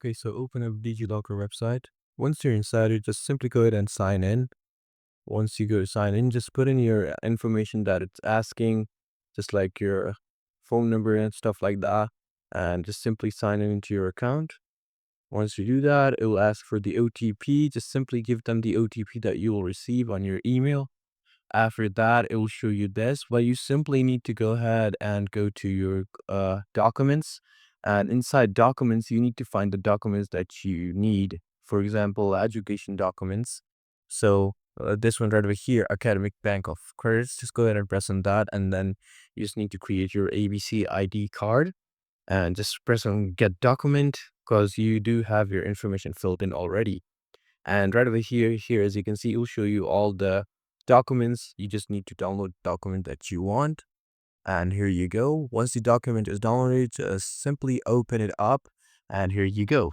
Okay, so open up DigiLocker website. Once you're inside, you just simply go ahead and sign in. Once you go to sign in, just put in your information that it's asking, just like your phone number and stuff like that, and just simply sign in into your account. Once you do that, it will ask for the OTP. Just simply give them the OTP that you will receive on your email. After that, it will show you this, but you simply need to go ahead and go to your documents. And inside documents, you need to find the documents that you need. For example, education documents. So this one right over here, Academic Bank of Credits, just go ahead and press on that. And then you just need to create your ABC ID card and just press on get document because you do have your information filled in already. And right over here, as you can see, it will show you all the documents. You just need to download the document that you want. And here you go. Once the document is downloaded, just simply open it up. And here you go.